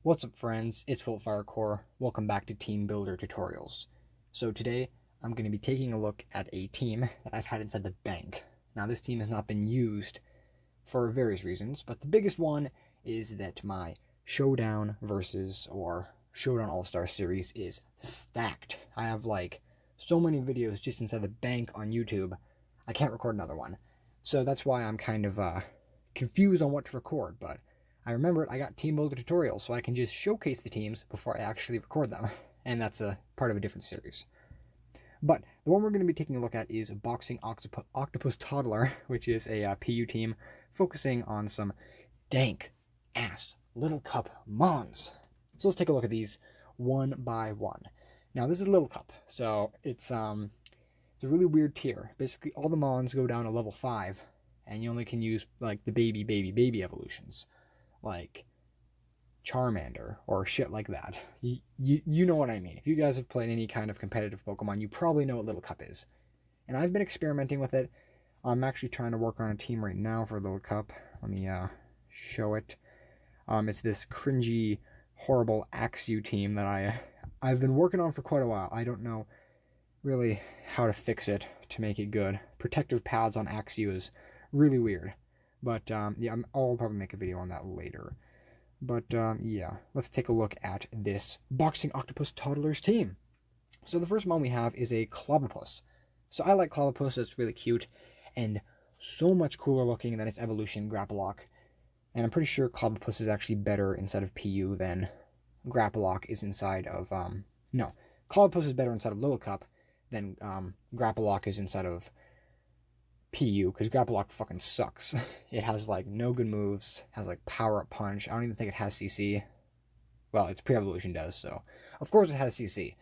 What's up friends, it's Firecore. Welcome back to Teambuilder tutorials. So today I'm going to be taking a look at a team that I've had inside the bank. Now this team has not been used for various reasons, but the biggest one is that my Showdown versus or Showdown All-Star series is stacked. I have like so many videos just inside the bank on YouTube, I can't record another one. So that's why I'm kind of confused on what to record, but I remembered I got Teambuilder tutorials, so I can just showcase the teams before I actually record them, and that's a part of a different series. But the one we're going to be taking a look at is Boxing Octopus Toddler, which is a PU team focusing on some dank-ass Little Cup Mons. So let's take a look at these one by one. Now this is Little Cup, so it's a really weird tier. Basically, all the Mons go down to level 5, and you only can use like the baby evolutions, like Charmander or shit like that. You know what I mean. If you guys have played any kind of competitive Pokemon, you probably know what Little Cup is. And I've been experimenting with it. I'm actually trying to work on a team right now for Little Cup. Let me show it. It's this cringy, horrible Axew team that I've been working on for quite a while. I don't know really how to fix it to make it good. Protective pads on Axew is really weird. But yeah, I'll probably make a video on that later. But yeah, let's take a look at this Boxing Octopus Toddlers team. So the first one we have is a Clobbopus. So I like Clobbopus, it's really cute and so much cooler looking than its evolution Grapplock. And I'm pretty sure Clobbopus is actually better inside of PU than Grapplock is inside of, no, Clobbopus is better inside of Little Cup than Grapplock is inside of PU, because Grapplock fucking sucks. It has like no good moves, has like power up punch. I don't even think it has CC. Well, its pre-evolution does, so of course it has CC.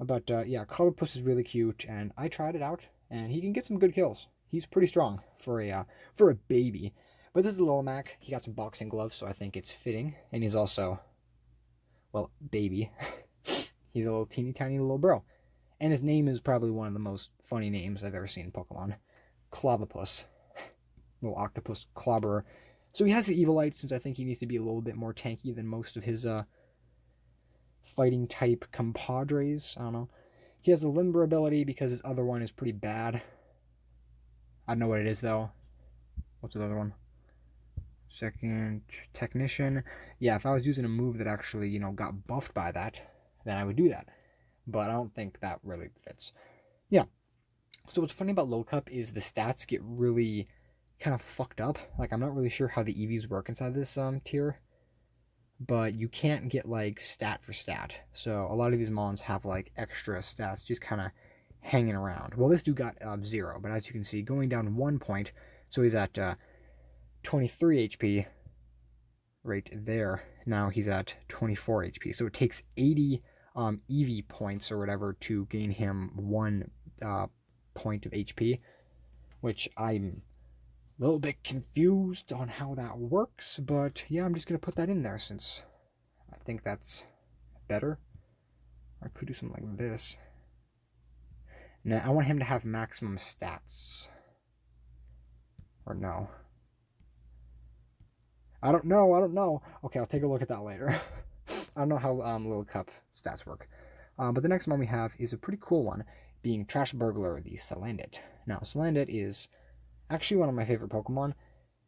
But yeah, Clobbopus is really cute, and I tried it out, and he can get some good kills. He's pretty strong for a baby. But this is Lilac. He got some boxing gloves, so I think it's fitting. And he's also, well, baby. He's a little teeny tiny little bro. And his name is probably one of the most funny names I've ever seen in Pokemon. Clobbopus. Little octopus clobberer. So he has the Evilite, since I think he needs to be a little bit more tanky than most of his fighting type compadres. I don't know. He has the Limber ability because his other one is pretty bad. I don't know what it is though. What's the other one? Second Technician. Yeah, if I was using a move that actually, you know, got buffed by that, then I would do that. But I don't think that really fits. Yeah. So what's funny about Little Cup is the stats get really kind of fucked up. Like, I'm not really sure how the EVs work inside this tier, but you can't get like stat for stat. So a lot of these mons have like extra stats just kind of hanging around. Well, this dude got 0, but as you can see, going down 1 point, so he's at 23 HP right there. Now he's at 24 HP. So it takes 80 EV points or whatever to gain him 1 point of HP, which I'm a little bit confused on how that works, but yeah, I'm just going to put that in there since I think that's better. I could do something like this. Now, I want him to have maximum stats. Or no. I don't know. Okay, I'll take a look at that later. I don't know how Little Cup stats work. But the next one we have is a pretty cool one, being Trash Burglar, the Salandit. Now, Salandit is actually one of my favorite Pokemon.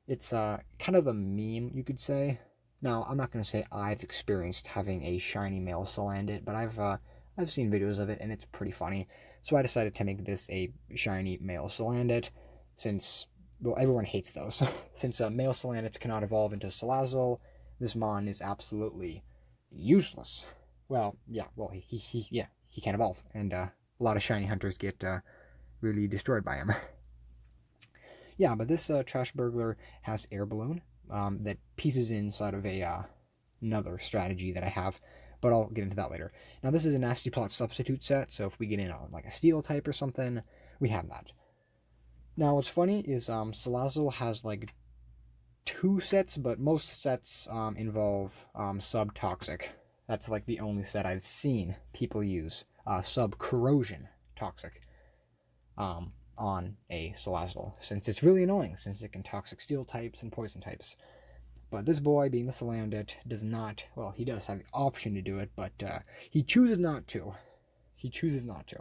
It's kind of a meme, you could say. Now, I'm not going to say I've experienced having a shiny male Salandit, but I've seen videos of it, and it's pretty funny. So I decided to make this a shiny male Salandit, since, well, everyone hates those. Since male Salandits cannot evolve into Salazzle, this Mon is absolutely useless. Well, yeah, he can't evolve, and a lot of shiny hunters get really destroyed by him. Yeah, but this Trash Burglar has Air Balloon that pieces inside of another strategy that I have, but I'll get into that later. Now, this is a Nasty Plot substitute set, so if we get in on like a Steel type or something, we have that. Now, what's funny is Salazzle has like 2 sets, but most sets involve Sub-Toxic. That's like the only set I've seen people use Sub-Corrosion Toxic on a Salazzle, since it's really annoying, since it can Toxic Steel types and Poison types. But this boy, being the Salandit, does not, well, he does have the option to do it, but he chooses not to. He chooses not to.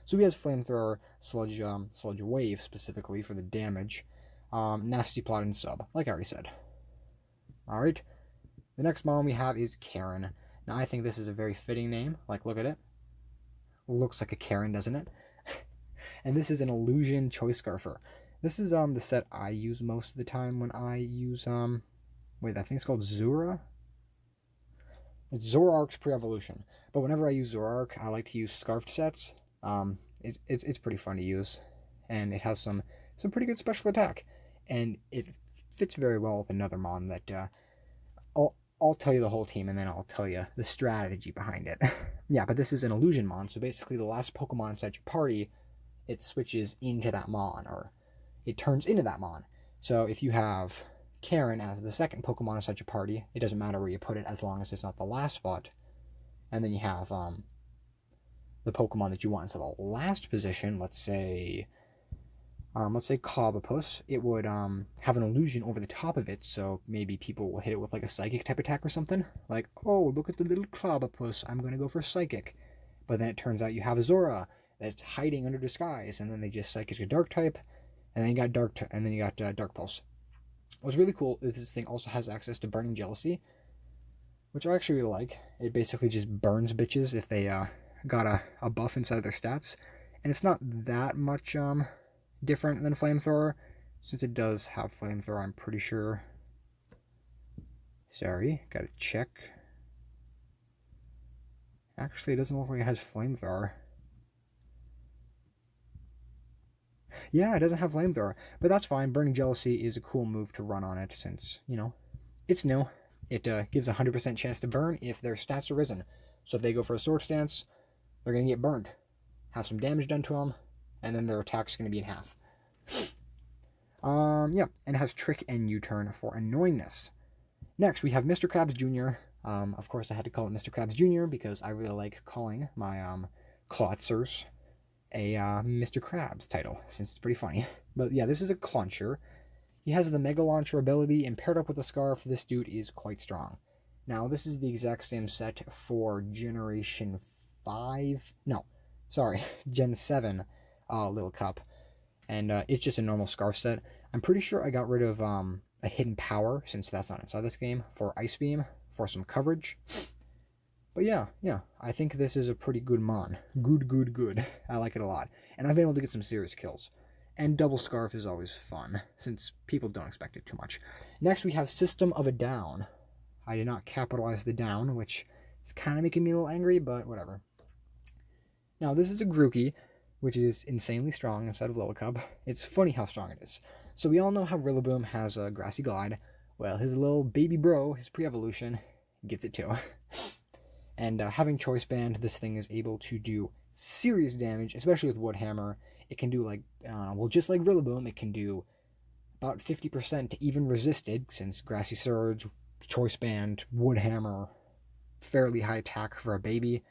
So he has Flamethrower, Sludge Wave specifically for the damage, Nasty Plot, and Sub, like I already said. Alright, the next mon we have is Karen. Now I think this is a very fitting name. Like, look at it. Looks like a Karen, doesn't it? And this is an Illusion Choice Scarfer. This is the set I use most of the time when I use wait, I think it's called Zura. It's Zoroark's pre-evolution. But whenever I use Zoroark, I like to use Scarfed sets. It's pretty fun to use, and it has some pretty good special attack, and it fits very well with another mon that I'll tell you the whole team, and then I'll tell you the strategy behind it. Yeah, but this is an illusion mon, so basically the last Pokemon inside your party, it switches into that mon, or it turns into that mon. So if you have Karen as the second Pokemon inside your party, it doesn't matter where you put it as long as it's not the last spot. And then you have the Pokemon that you want inside the last position, let's say Clobbopus, it would have an illusion over the top of it, so maybe people will hit it with like a Psychic type attack or something. Like, oh, look at the little Clobbopus, I'm going to go for Psychic. But then it turns out you have a Zora that's hiding under disguise, and then they just Psychic a Dark type, and then you got Dark Pulse. What's really cool is this thing also has access to Burning Jealousy, which I actually really like. It basically just burns bitches if they got a buff inside of their stats, and it's not that much different than Flamethrower, since it does have Flamethrower, I'm pretty sure. Sorry, gotta check. Actually, it doesn't look like it has Flamethrower. Yeah, it doesn't have Flamethrower, but that's fine. Burning Jealousy is a cool move to run on it, since, you know, it's new. It gives a 100% chance to burn if their stats are risen. So if they go for a Sword Stance, they're going to get burned. Have some damage done to them, and then their attack's going to be in half. Yeah, and it has Trick and U-Turn for annoyingness. Next, we have Mr. Krabs Jr. Of course, I had to call it Mr. Krabs Jr. because I really like calling my Klotzers a Mr. Krabs title, since it's pretty funny. But yeah, this is a Clauncher. He has the Mega Launcher ability, and paired up with the Scarf, this dude is quite strong. Now, this is the exact same set for Generation 5. No, sorry, Gen 7 Little Cup. And it's just a normal Scarf set. I'm pretty sure I got rid of a Hidden Power, since that's not inside this game, for Ice Beam, for some coverage. But yeah, I think this is a pretty good mon. Good. I like it a lot. And I've been able to get some serious kills. And Double Scarf is always fun, since people don't expect it too much. Next, we have System of a Down. I did not capitalize the down, which is kind of making me a little angry, but whatever. Now, this is a Grookey, which is insanely strong instead of Lillicub. It's funny how strong it is. So we all know how Rillaboom has a Grassy Glide. Well, his little baby bro, his pre-evolution, gets it too. And having Choice Band, this thing is able to do serious damage, especially with Wood Hammer. It can do, like, well, just like Rillaboom, it can do about 50% to even resisted, since Grassy Surge, Choice Band, Wood Hammer, fairly high attack for a baby.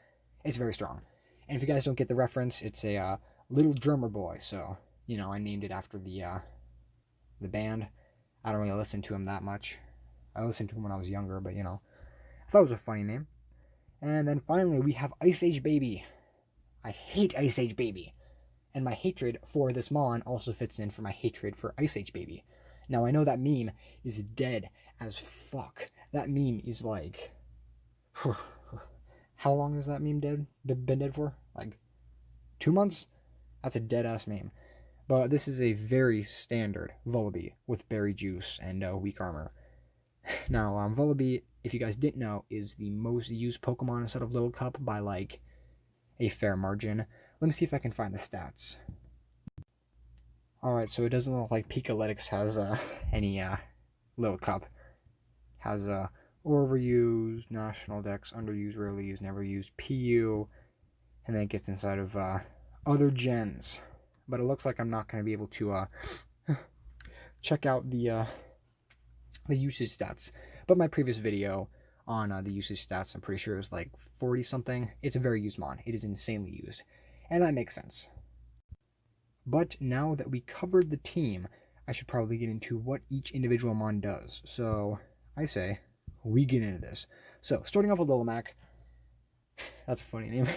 It's very strong. And if you guys don't get the reference, it's a little drummer boy, so, you know, I named it after the band. I don't really listen to him that much. I listened to him when I was younger, but, you know, I thought it was a funny name. And then finally, we have Ice Age Baby. I hate Ice Age Baby. And my hatred for this mon also fits in for my hatred for Ice Age Baby. Now, I know that meme is dead as fuck. That meme is like... How long has that meme been dead for? Like 2 months? That's a dead-ass meme. But this is a very standard Vullaby with Berry Juice and Weak Armor. Now, Vullaby, if you guys didn't know, is the most used Pokemon instead of Little Cup by, like, a fair margin. Let me see if I can find the stats. Alright, so it doesn't look like Pikalytics has any Little Cup. Has overused, national dex, underused, rarely used, never used, PU, and then it gets inside of other gens. But it looks like I'm not going to be able to check out the usage stats. But my previous video on the usage stats, I'm pretty sure it was like 40 something. It's a very used mon. It is insanely used. And that makes sense. But now that we covered the team, I should probably get into what each individual mon does. So I say we get into this. So, starting off with Lilac, that's a funny name.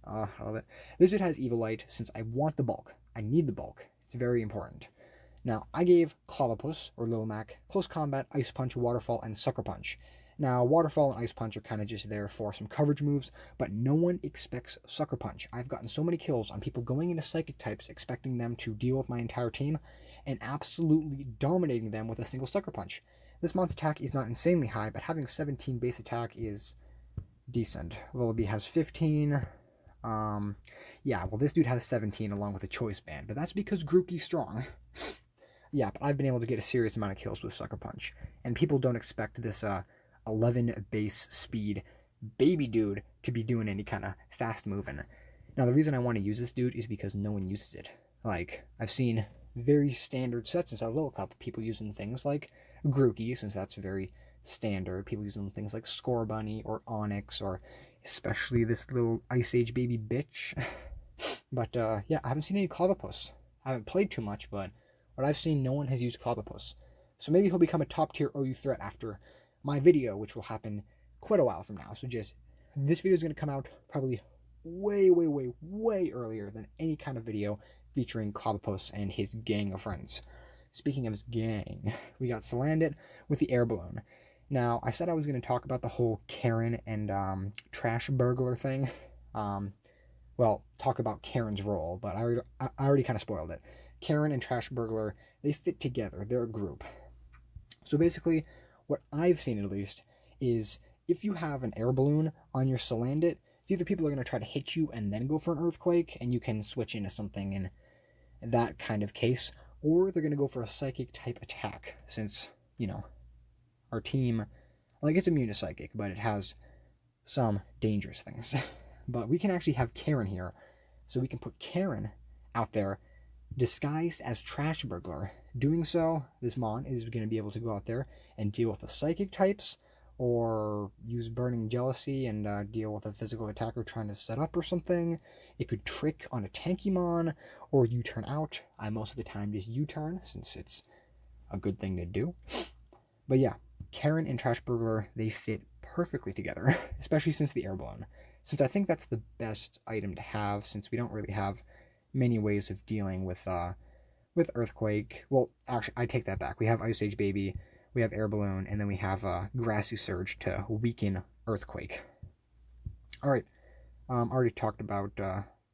I love it. This dude has Evil Light since I want the bulk. I need the bulk. It's very important. Now, I gave Clobbopus, or Lilac, Close Combat, Ice Punch, Waterfall, and Sucker Punch. Now, Waterfall and Ice Punch are kind of just there for some coverage moves, but no one expects Sucker Punch. I've gotten so many kills on people going into Psychic types expecting them to deal with my entire team, and absolutely dominating them with a single Sucker Punch. This mon's attack is not insanely high, but having 17 base attack is decent. Volibee has 15. Yeah, well, this dude has 17 along with a choice band, but that's because Grookey's strong. Yeah, but I've been able to get a serious amount of kills with Sucker Punch, and people don't expect this 11 base speed baby dude to be doing any kind of fast moving. Now, the reason I want to use this dude is because no one uses it. Like, I've seen very standard sets inside of Little Cup, people using things like Grookey, since that's very standard, people using things like Scorbunny or Onyx, or especially this little Ice Age baby bitch. But yeah, I haven't seen any Clobbopus. I haven't played too much, but what I've seen, no one has used Clobbopus. So maybe he'll become a top tier OU threat after my video, which will happen quite a while from now. So just, this video is going to come out probably way earlier than any kind of video featuring Clobbopus and his gang of friends. Speaking of his gang, we got Salandit with the air balloon. Now, I said I was going to talk about the whole Karen and Trash Burglar thing. Well, talk about Karen's role, but I already kind of spoiled it. Karen and Trash Burglar, they fit together. They're a group. So basically, what I've seen at least is if you have an air balloon on your Salandit, it's either people are going to try to hit you and then go for an earthquake, and you can switch into something in that kind of case, or they're going to go for a psychic type attack, since, you know, our team, like, it's immune to psychic, but it has some dangerous things. But we can actually have Karen here, so we can put Karen out there disguised as Trash Burglar. Doing so, this Mon is going to be able to go out there and deal with the psychic types, or use Burning Jealousy and deal with a physical attacker trying to set up or something. It could trick on a tanky Mon, or U-turn out. I most of the time just U-turn, since it's a good thing to do. But yeah, Karen and Trash Burglar, they fit perfectly together, especially since the air balloon. Since I think that's the best item to have, since we don't really have many ways of dealing with Earthquake. Well, actually, I take that back. We have Ice Age Baby, we have Air Balloon, and then we have Grassy Surge to weaken Earthquake. Alright, already talked about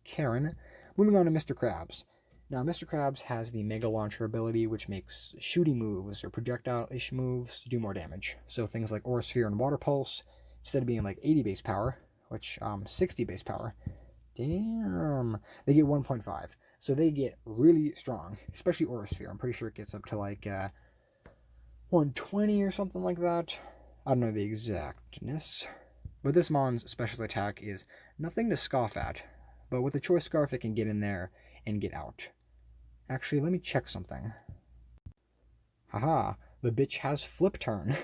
Karen. Moving on to Mr. Krabs. Now, Mr. Krabs has the Mega Launcher ability, which makes shooting moves or projectile-ish moves do more damage. So things like Aura Sphere and Water Pulse, instead of being like 80 base power, which 60 base power, damn, they get 1.5. So they get really strong, especially Aura Sphere. I'm pretty sure it gets up to like 120 or something like that. I don't know the exactness. But this Mon's special attack is nothing to scoff at. But with the Choice Scarf, it can get in there and get out. Actually, let me check something. Haha, the bitch has Flip Turn.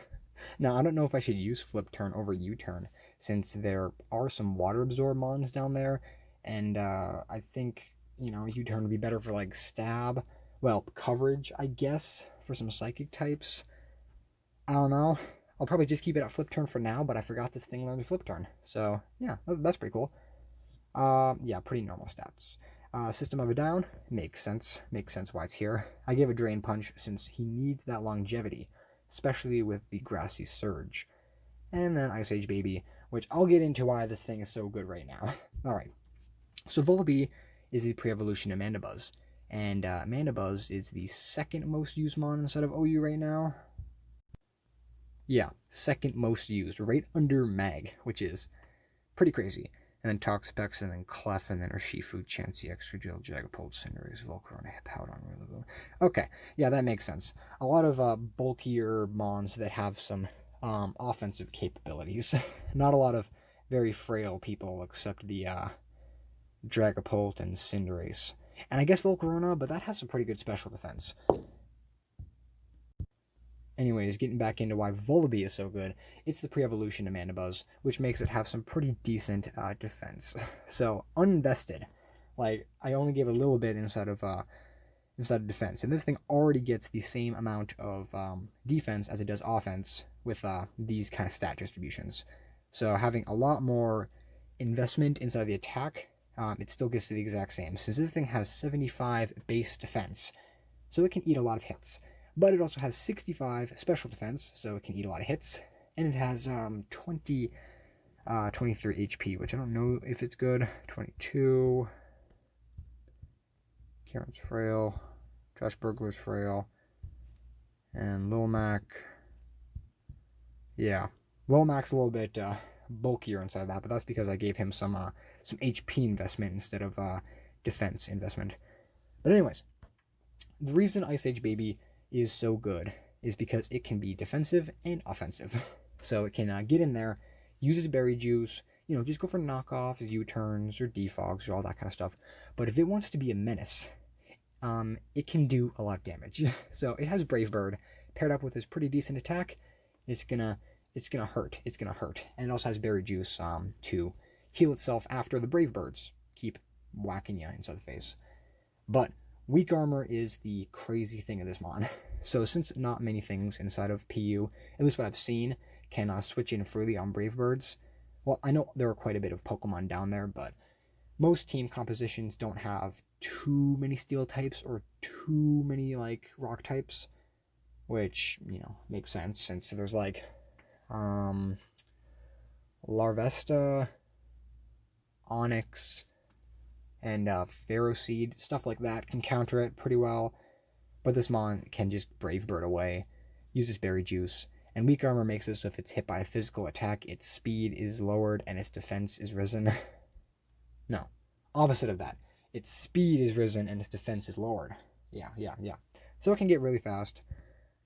Now, I don't know if I should use Flip Turn over U-Turn, since there are some Water Absorb Mons down there, and I think, you know, U-Turn would be better for, like, stab. Well, coverage, I guess, for some Psychic types. I don't know. I'll probably just keep it at Flip Turn for now, but I forgot this thing learned Flip Turn. So, yeah, that's pretty cool. Yeah, pretty normal stats. System of a Down, makes sense. Makes sense why it's here. I gave a Drain Punch since he needs that longevity, especially with the Grassy Surge. And then Ice Age Baby, which I'll get into why this thing is so good right now. Alright, so Volibee is the pre-evolution of Mandibuzz, and Mandibuzz is the second most used Mon inside of OU right now. Yeah, second most used, right under Mag, which is pretty crazy. And then Toxapex, and then Clef, and then Urshifu, Chansey, Excadrill, Jagapult, Cinderace, Volcarona, Hippowdon, Rillaboom. Okay, yeah, that makes sense. A lot of bulkier Mons that have some offensive capabilities. Not a lot of very frail people, except the Dragapult and Cinderace. And I guess Volcarona, but that has some pretty good special defense. Anyways, getting back into why Volibee is so good, it's the pre-evolution of Mandibuzz, which makes it have some pretty decent defense. So, uninvested, like, I only gave a little bit inside of defense, and this thing already gets the same amount of defense as it does offense with these kind of stat distributions. So having a lot more investment inside the attack, it still gets to the exact same. Since this thing has 75 base defense, so it can eat a lot of hits. But it also has 65 special defense, so it can eat a lot of hits. And it has 23 HP, which I don't know if it's good. 22. Karen's frail. Josh Burglar's frail. And Lil Mac. Yeah. Lil Mac's a little bit bulkier inside of that, but that's because I gave him some HP investment instead of defense investment. But anyways, the reason Ice Age Baby is so good is because it can be defensive and offensive. So it can get in there, use its berry juice, just go for knockoffs, U-turns, or defogs, or all that kind of stuff. But if it wants to be a menace, it can do a lot of damage. So it has Brave Bird paired up with this pretty decent attack. It's gonna hurt. It's gonna hurt, and it also has berry juice to heal itself after the Brave Birds keep whacking you inside the face. But weak armor is the crazy thing of this mon. So since not many things inside of PU, at least what I've seen, can switch in freely on Brave Birds. Well, I know there are quite a bit of Pokemon down there, but most team compositions don't have too many steel types or too many rock types, which makes sense since there's Larvesta, Onyx, and Ferroseed, stuff like that can counter it pretty well. But this mon can just Brave Bird away, use its berry juice, and weak armor makes it so if it's hit by a physical attack, its speed is lowered and its defense is risen. No, opposite of that. Its speed is risen and its defense is lowered. Yeah. So it can get really fast,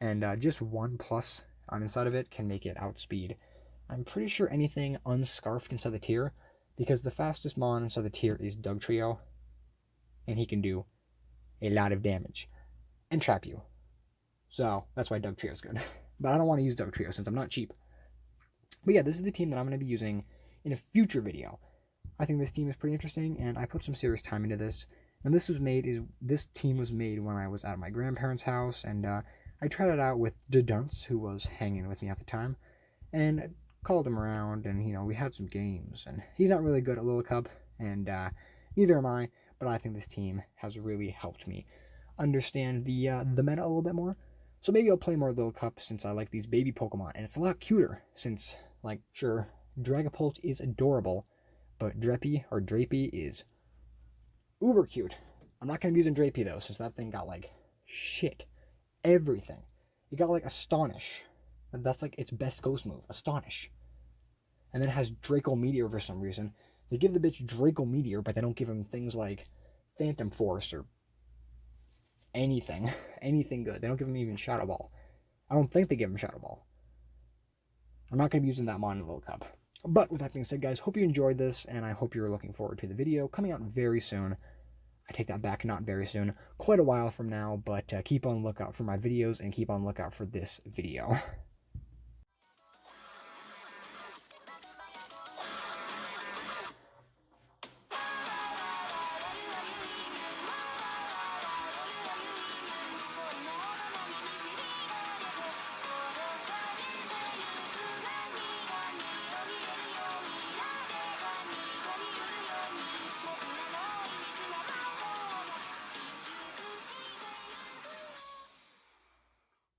and just 1+ inside of it can make it outspeed. I'm pretty sure anything unscarfed inside the tier, because the fastest mon inside the tier is Dugtrio, and he can do a lot of damage and trap you. So that's why Dugtrio is good. But I don't want to use Dugtrio since I'm not cheap. But yeah, this is the team that I'm going to be using in a future video. I think this team is pretty interesting, and I put some serious time into this. And this team was made when I was at my grandparents' house, and I tried it out with Dunce, who was hanging with me at the time, and called him around, and we had some games. And he's not really good at Lil Cup, and neither am I. But I think this team has really helped me understand the meta a little bit more. So maybe I'll play more Lil Cup since I like these baby Pokemon, and it's a lot cuter since, sure, Dragapult is adorable, but Drapey is uber cute. I'm not going to be using Drapey though, since that thing got shit. Everything. It got Astonish. That's its best ghost move, Astonish. And then it has Draco Meteor for some reason. They give the bitch Draco Meteor, but they don't give him things like Phantom Force or anything good. They don't give him even Shadow Ball. I don't think they give him Shadow Ball. I'm not going to be using that mon in Lil Cup. But with that being said, guys, hope you enjoyed this, and I hope you're looking forward to the video coming out very soon. I take that back, not very soon, quite a while from now, but keep on lookout for my videos and keep on lookout for this video.